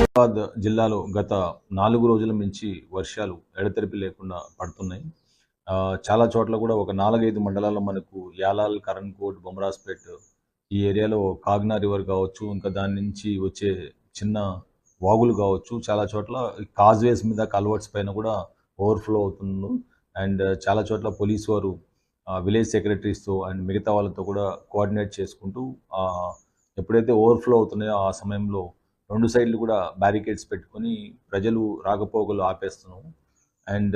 వికారాబాద్ జిల్లాలో గత 4 రోజుల నుంచి వర్షాలు ఎడతెరిపి లేకుండా పడుతున్నాయి. చాలా చోట్ల కూడా ఒక 4, 5 మండలాల్లో మనకు యాలాల్, కరణ్కోట్, బొమరాజ్పేట్ ఈ ఏరియాలో కాగ్నా రివర్ కావచ్చు, ఇంకా దాని నుంచి వచ్చే చిన్న వాగులు కావచ్చు, చాలా చోట్ల కాజ్వేస్ మీద కల్వర్ట్స్ పైన కూడా ఓవర్‌ఫ్లో అవుతుంది. అండ్ చాలా చోట్ల పోలీసు వారు విలేజ్ సెక్రటరీస్‌తో అండ్ మిగతా వాళ్ళతో కూడా కోఆర్డినేట్ చేసుకుంటూ ఎప్పుడైతే ఓవర్‌ఫ్లో అవుతున్నాయో ఆ సమయంలో 2 సైడ్లు కూడా బ్యారికేడ్స్ పెట్టుకొని ప్రజలు రాకపోకలు ఆపేస్తున్నాము. అండ్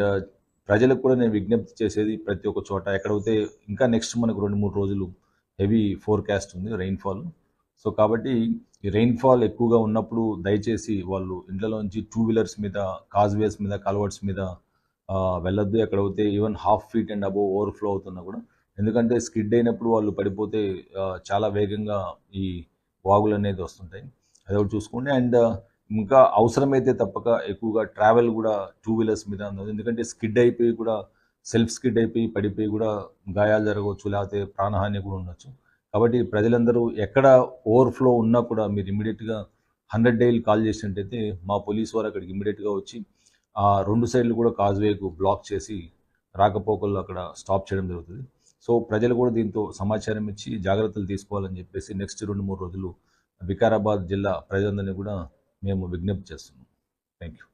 ప్రజలకు కూడా నేను విజ్ఞప్తి చేసేది, ప్రతి ఒక్క చోట ఎక్కడైతే ఇంకా నెక్స్ట్ మనకు 2-3 రోజులు హెవీ ఫోర్కాస్ట్ ఉంది రెయిన్ఫాల్. సో కాబట్టి ఈ రెయిన్ఫాల్ ఎక్కువగా ఉన్నప్పుడు దయచేసి వాళ్ళు ఇంట్లోంచి 2 వీలర్స్ మీద, కాజ్వేస్ మీద, కల్వర్ట్స్ మీద వెళ్ళొద్దు. ఎక్కడైతే even half feet and above overflow అవుతున్నా కూడా, ఎందుకంటే స్కిడ్ అయినప్పుడు వాళ్ళు పడిపోతే చాలా వేగంగా ఈ వాగులు అనేది వస్తుంటాయి. అదొకటి చూసుకోండి. అండ్ ఇంకా అవసరమైతే తప్పక ఎక్కువగా ట్రావెల్ కూడా 2 వీలర్స్ మీద అన్నది, ఎందుకంటే స్కిడ్ అయిపోయి కూడా సెల్ఫ్ స్కిడ్ అయిపోయి పడిపోయి కూడా గాయాలు జరగవచ్చు, లేకపోతే ప్రాణహాని కూడా ఉండొచ్చు. కాబట్టి ప్రజలందరూ ఎక్కడ ఓవర్‌ఫ్లో ఉన్నా కూడా మీరు ఇమ్మీడియట్‌గా 100 డైల్ కాల్ చేసినట్టయితే మా పోలీస్ వారు అక్కడికి ఇమ్మీడియట్‌గా వచ్చి ఆ 2 సైడ్లు కూడా కాజ్వేకు బ్లాక్ చేసి రాకపోకలు అక్కడ స్టాప్ చేయడం జరుగుతుంది. సో ప్రజలు కూడా దీంతో సమాచారం ఇచ్చి జాగ్రత్తలు తీసుకోవాలని చెప్పేసి నెక్స్ట్ 2-3 రోజులు వికారాబాద్ జిల్లా ప్రజలందరినీ కూడా మేము విజ్ఞప్తి చేస్తున్నాం. Thank you.